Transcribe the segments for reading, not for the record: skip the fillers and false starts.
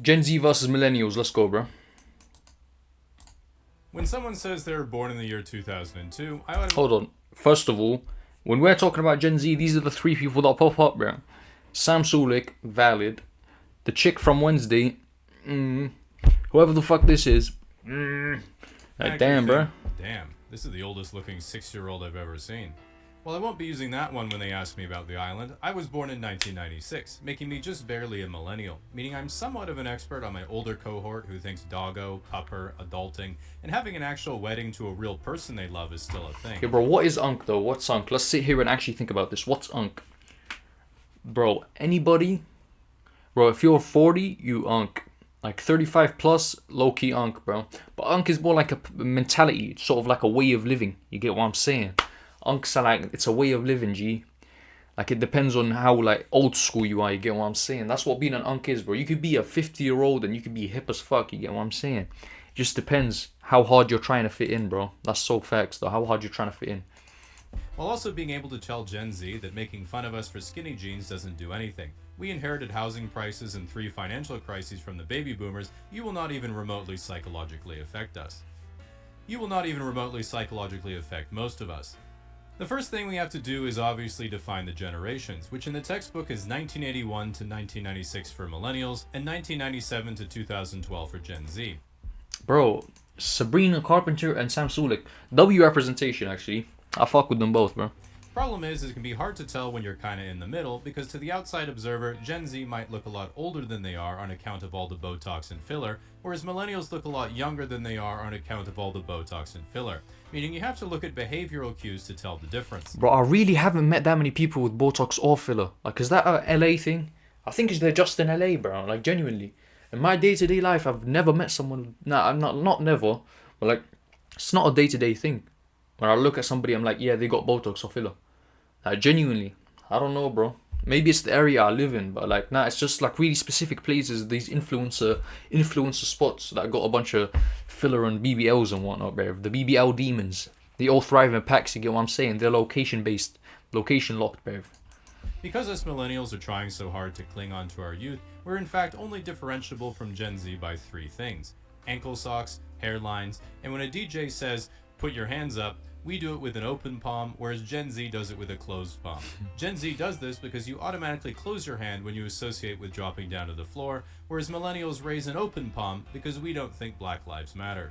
Gen Z versus millennials. Let's go, bro. When someone says they were born in the year 2002, I would... Hold on. First of all, when we're talking about Gen Z, these are the three people that pop up, bro. Sam Sulik, valid. The chick from Wednesday, whoever the fuck this is, like, damn, bro. Damn, this is the oldest looking 6-year-old I've ever seen. Well, I won't be using that one when they ask me about the island. I was born in 1996, making me just barely a millennial, meaning I'm somewhat of an expert on my older cohort who thinks doggo, pupper, adulting, and having an actual wedding to a real person they love is still a thing. Yeah, bro, what is unk though? What's unk? Let's sit here and actually think about this. What's unk? Bro, anybody? Bro, if you're 40, you unk. Like 35 plus, low-key unk, bro. But unk is more like a mentality. It's sort of like a way of living. You get what I'm saying? Unks are like, it's a way of living, G. Like, it depends on how, like, old school you are. You get what I'm saying? That's what being an unk is, bro. You could be a 50-year-old and you could be hip as fuck. You get what I'm saying? It just depends how hard you're trying to fit in, bro. That's so facts, though. How hard you're trying to fit in. While also being able to tell Gen Z that making fun of us for skinny jeans doesn't do anything. We inherited housing prices and 3 financial crises from the baby boomers. You will not even remotely psychologically affect us. You will not even remotely psychologically affect most of us. The first thing we have to do is obviously define the generations, which in the textbook is 1981 to 1996 for millennials and 1997 to 2012 for Gen Z. Bro, Sabrina Carpenter and Sam Sulik. W representation, actually. I fuck with them both, bro. Problem is, it can be hard to tell when you're kinda in the middle, because to the outside observer, Gen Z might look a lot older than they are on account of all the Botox and filler, whereas millennials look a lot younger than they are on account of all the Botox and filler. Meaning you have to look at behavioral cues to tell the difference. Bro, I really haven't met that many people with Botox or filler. Like, is that a LA thing? I think they're just in LA, bro. Like, genuinely. In my day-to-day life, I've never met someone... Nah, I'm not never. But, like, it's not a day-to-day thing. When I look at somebody, I'm like, yeah, they got Botox or filler. Like, genuinely. I don't know, bro. Maybe it's the area I live in, but like, nah, it's just like really specific places, these influencer spots that got a bunch of filler and BBLs and whatnot, bro. The BBL demons. They all thrive in packs, you get what I'm saying? They're location-based. Location locked, bro. Because us millennials are trying so hard to cling on to our youth, we're in fact only differentiable from Gen Z by 3 things. Ankle socks, hairlines, and when a DJ says, put your hands up, we do it with an open palm, whereas Gen Z does it with a closed palm. Gen Z does this because you automatically close your hand when you associate with dropping down to the floor, whereas millennials raise an open palm because we don't think Black Lives Matter.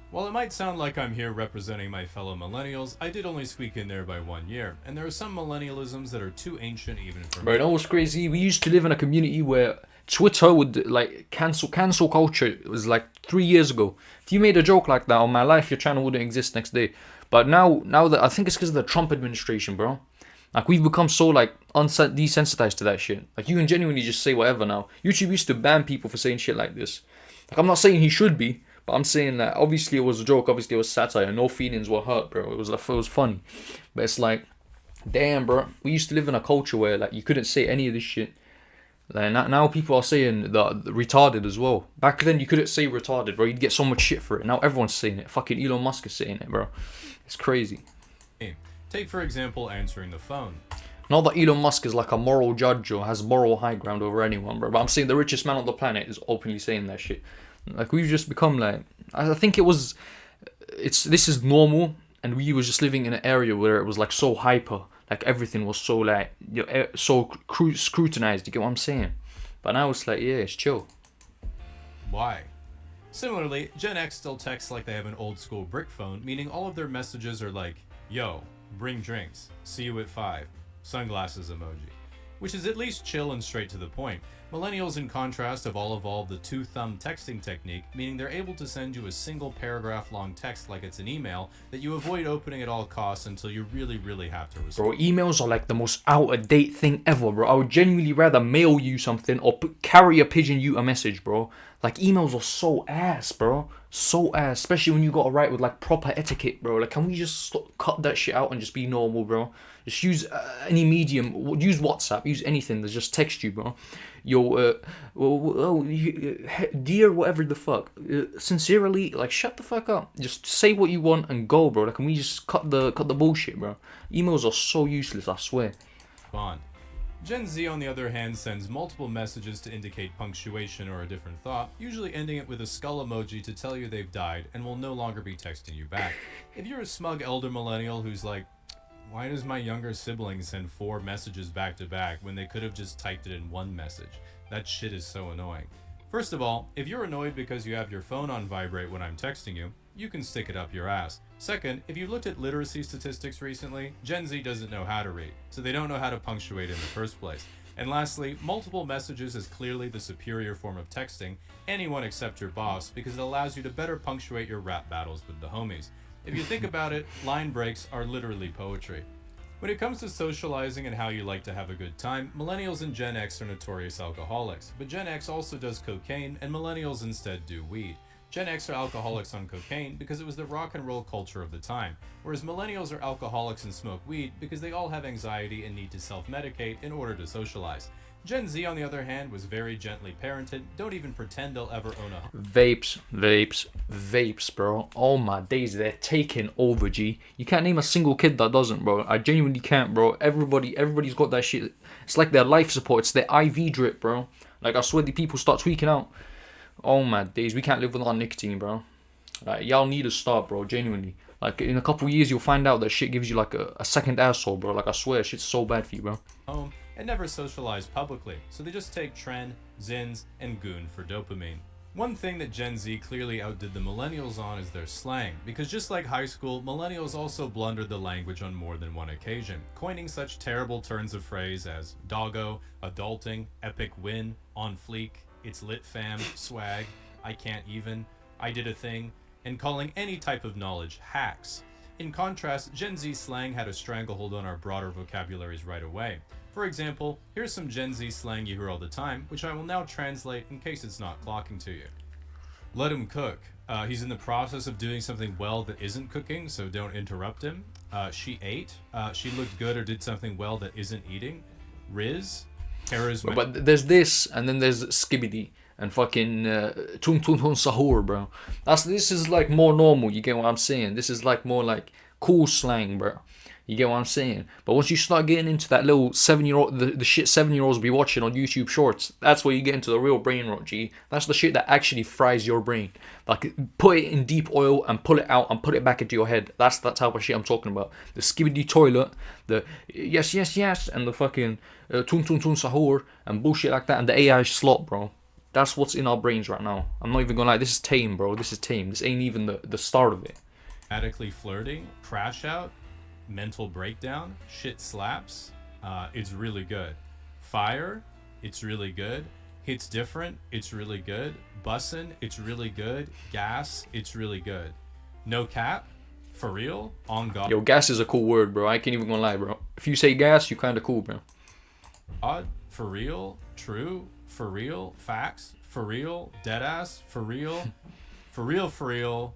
While it might sound like I'm here representing my fellow millennials, I did only squeak in there by 1 year, and there are some millennialisms that are too ancient even for me. Bro, you know what's crazy? We used to live in a community where Twitter would, like, cancel culture. It was like 3 years ago. If you made a joke like that on my life, your channel wouldn't exist next day. But now that I think it's because of the Trump administration, bro. Like, we've become so, like, desensitized to that shit. Like, you can genuinely just say whatever now. YouTube used to ban people for saying shit like this. Like, I'm not saying he should be, but I'm saying that obviously it was a joke, obviously it was satire, no feelings were hurt, bro. It was funny. But it's like, damn, bro. We used to live in a culture where, like, you couldn't say any of this shit. Like, now people are saying the retarded as well. Back then, you couldn't say retarded, bro. You'd get so much shit for it. Now everyone's saying it. Fucking Elon Musk is saying it, bro. It's crazy. Take, for example, answering the phone. Not that Elon Musk is like a moral judge or has moral high ground over anyone, bro. But I'm saying the richest man on the planet is openly saying that shit. Like, we've just become like... I think this is normal, and we was just living in an area where it was like so hyper. Like, everything was so, like, so scrutinized, you get what I'm saying? But now it's like, yeah, it's chill. Why? Similarly, Gen X still texts like they have an old school brick phone, meaning all of their messages are like, yo, bring drinks, see you at 5, sunglasses emoji. Which is at least chill and straight to the point. Millennials, in contrast, have all evolved the 2-thumb texting technique, meaning they're able to send you a single paragraph-long text like it's an email that you avoid opening at all costs until you really, really have to respond. Bro, emails are like the most out-of-date thing ever, bro. I would genuinely rather mail you something or carry a pigeon you a message, bro. Like, emails are so ass, bro. So ass. Especially when you gotta write with, like, proper etiquette, bro. Like, can we just cut that shit out and just be normal, bro? Just use any medium. Use WhatsApp. Use anything that just text you, bro. Yo, dear whatever the fuck. Sincerely, like, shut the fuck up. Just say what you want and go, bro. Like, can we just cut the bullshit, bro? Emails are so useless, I swear. Bond. Gen Z, on the other hand, sends multiple messages to indicate punctuation or a different thought, usually ending it with a skull emoji to tell you they've died and will no longer be texting you back. If you're a smug elder millennial who's like, why does my younger sibling send 4 messages back to back when they could have just typed it in one message? That shit is so annoying. First of all, if you're annoyed because you have your phone on vibrate when I'm texting you, you can stick it up your ass. Second, if you looked at literacy statistics recently, Gen Z doesn't know how to read, so they don't know how to punctuate in the first place. And lastly, multiple messages is clearly the superior form of texting, anyone except your boss, because it allows you to better punctuate your rap battles with the homies. If you think about it, line breaks are literally poetry. When it comes to socializing and how you like to have a good time, millennials and Gen X are notorious alcoholics, but Gen X also does cocaine and millennials instead do weed. Gen X are alcoholics on cocaine because it was the rock and roll culture of the time, whereas millennials are alcoholics and smoke weed because they all have anxiety and need to self-medicate in order to socialize. Gen Z, on the other hand, was very gently parented, don't even pretend they'll ever own a... Vapes, bro. Oh my days, they're taking over, G. You can't name a single kid that doesn't, bro. I genuinely can't, bro. Everybody's got that shit. It's like their life support. It's their IV drip, bro. Like, I swear the people start tweaking out. Oh my days, we can't live without nicotine, bro. Like, y'all need to start, bro, genuinely. Like, in a couple years, you'll find out that shit gives you, like, a second asshole, bro. Like, I swear, shit's so bad for you, bro. Home and never socialize publicly, so they just take Tren, Zins, and Goon for dopamine. One thing that Gen Z clearly outdid the millennials on is their slang, because just like high school, millennials also blundered the language on more than one occasion, coining such terrible turns of phrase as doggo, adulting, epic win, on fleek, it's lit fam, swag, I can't even, I did a thing, and calling any type of knowledge hacks. In contrast, Gen Z slang had a stranglehold on our broader vocabularies right away. For example, here's some Gen Z slang you hear all the time, which I will now translate in case it's not clocking to you. Let him cook. He's in the process of doing something well that isn't cooking, so don't interrupt him. She ate. She looked good or did something well that isn't eating. Riz. Charisma. But there's this, and then there's skibbity and fucking tun tun tun sahur, bro. This is like more normal. You get what I'm saying? This is like more like cool slang, bro. You get what I'm saying? But once you start getting into that little 7-year-old, the shit 7-year-olds be watching on YouTube Shorts, that's where you get into the real brain rot, G. That's the shit that actually fries your brain. Like, put it in deep oil and pull it out and put it back into your head. That's the type of shit I'm talking about. The skibbity toilet, the yes, and the fucking tun tun tun sahur and bullshit like that, and the AI slot, bro. That's what's in our brains right now. I'm not even gonna lie, this is tame, bro. This is tame. This ain't even the start of it. Radically flirting, crash out, mental breakdown, shit slaps, it's really good. Fire, it's really good. Hits different, it's really good. Bussin', it's really good. Gas, it's really good. No cap, for real, on God. Yo, gas is a cool word, bro. I can't even gonna lie, bro. If you say gas, you kinda cool, bro. Odd, for real, true, for real, facts, for real, deadass, for real, for real, for real,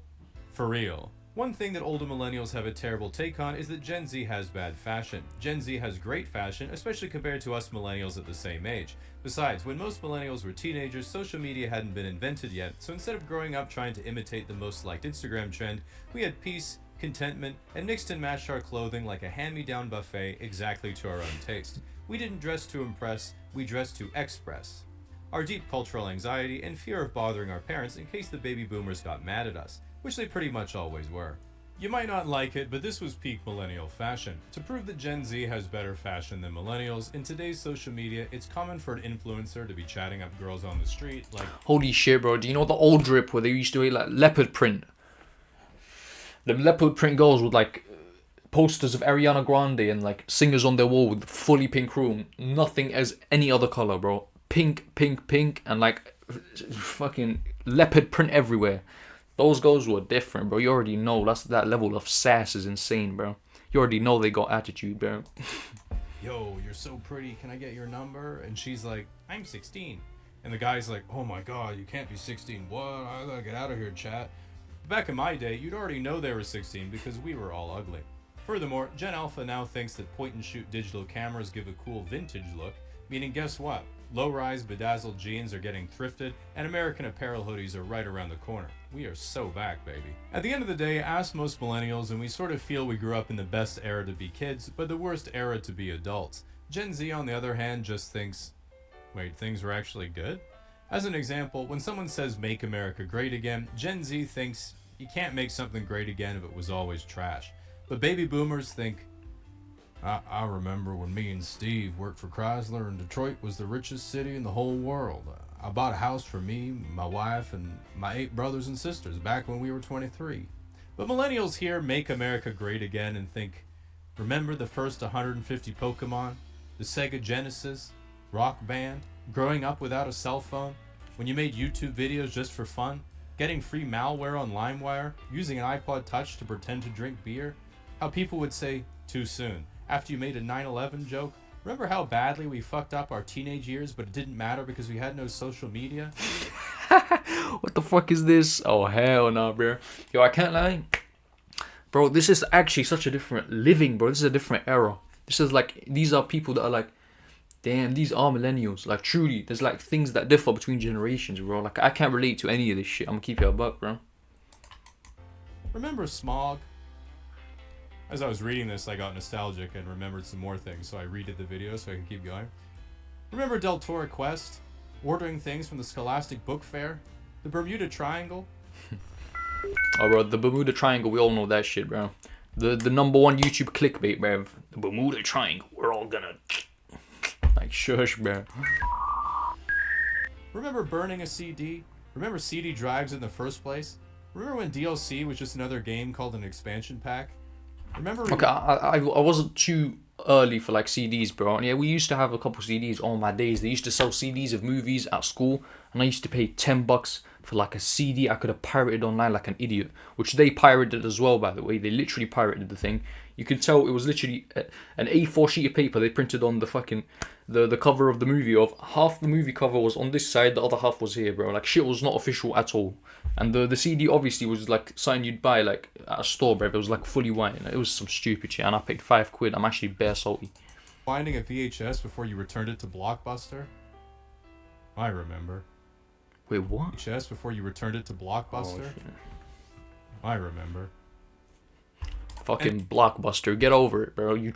for real. One thing that older millennials have a terrible take on is that Gen Z has bad fashion. Gen Z has great fashion, especially compared to us millennials at the same age. Besides, when most millennials were teenagers, social media hadn't been invented yet, so instead of growing up trying to imitate the most liked Instagram trend, we had peace, contentment, and mixed and matched our clothing like a hand-me-down buffet exactly to our own taste. We didn't dress to impress, we dressed to express our deep cultural anxiety and fear of bothering our parents in case the baby boomers got mad at us, which they pretty much always were. You might not like it, but this was peak millennial fashion. To prove that Gen Z has better fashion than millennials, in today's social media, it's common for an influencer to be chatting up girls on the street like, holy shit, bro. Do you know the old drip where they used to eat like leopard print? The leopard print girls with like posters of Ariana Grande and like singers on their wall with fully pink room. Nothing as any other color, bro. Pink, and like fucking leopard print everywhere. Those girls were different, bro. You already know that level of sass is insane, bro. You already know they got attitude, bro. yo, you're so pretty, can I get your number? And she's like, I'm 16. And the guy's like, oh my god, you can't be 16. What? I gotta get out of here, chat. Back in my day, you'd already know they were 16 because we were all ugly. Furthermore, Gen Alpha now thinks that point-and-shoot digital cameras give a cool vintage look, meaning guess what? Low-rise bedazzled jeans are getting thrifted, and American Apparel hoodies are right around the corner. We are so back, baby. At the end of the day, ask most millennials, and we sort of feel we grew up in the best era to be kids, but the worst era to be adults. Gen Z, on the other hand, just thinks, wait, things were actually good? As an example, when someone says make America great again, Gen Z thinks you can't make something great again if it was always trash. But baby boomers think, I remember when me and Steve worked for Chrysler and Detroit was the richest city in the whole world. I bought a house for me, my wife, and my 8 brothers and sisters back when we were 23. But millennials hear make America great again and think, remember the first 150 Pokemon, the Sega Genesis, Rock Band, growing up without a cell phone, when you made YouTube videos just for fun, getting free malware on LimeWire, using an iPod Touch to pretend to drink beer, how people would say, too soon, after you made a 9/11 joke. Remember how badly we fucked up our teenage years, but it didn't matter because we had no social media? What the fuck is this? Oh, hell no, bro. Yo, I can't lie. Bro, this is actually such a different living, bro. This is a different era. This is like, these are people that are like, damn, these are millennials. Like, truly, there's like things that differ between generations, bro. Like, I can't relate to any of this shit. I'm gonna keep it a buck, bro. Remember smog? As I was reading this, I got nostalgic and remembered some more things, so I redid the video so I could keep going. Remember Deltora Quest? Ordering things from the Scholastic Book Fair? The Bermuda Triangle? Oh, bro, the Bermuda Triangle, we all know that shit, bro. The number one YouTube clickbait, bro. The Bermuda Triangle, we're all gonna... Like, shush, bro. Remember burning a CD? Remember CD drives in the first place? Remember when DLC was just another game called an expansion pack? Remember... Okay, I wasn't too early for like CDs, bro. And yeah, we used to have a couple CDs on my days. They used to sell CDs of movies at school, and I used to pay $10 for like a CD I could have pirated online like an idiot, which they pirated as well, by the way. They literally pirated the thing. You could tell it was literally an A4 sheet of paper they printed on the fucking the cover of the movie. Of half the movie cover was on this side, the other half was here, bro. Like, shit was not official at all. And the CD obviously was like something you'd buy like at a store, bro. It was like fully white. It was some stupid shit, and I paid £5. I'm actually bare salty. Finding a VHS before you returned it to Blockbuster? I remember. Wait, what? VHS before you returned it to Blockbuster? Oh, I remember. Fucking Blockbuster, get over it, bro. You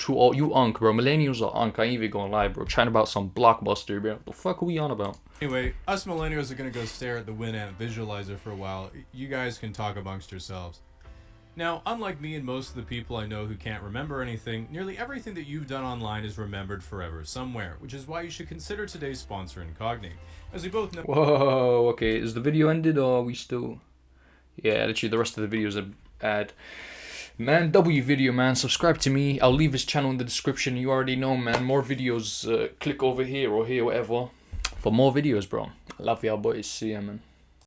unk, bro. Millennials are unk. I ain't even gonna lie, bro. Chatting about some Blockbuster, bro. What the fuck are we on about? Anyway, us millennials are gonna go stare at the Winamp visualizer for a while. You guys can talk amongst yourselves. Now, unlike me and most of the people I know who can't remember anything, nearly everything that you've done online is remembered forever somewhere, which is why you should consider today's sponsor, Incogni. As we both know... Whoa, okay. Is the video ended or are we still... Yeah, literally the rest of the videos are ad. Man, W video, man. Subscribe to me. I'll leave his channel in the description. You already know, man. More videos. Click over here or here, whatever. For more videos, bro. Love y'all boys. See ya, man.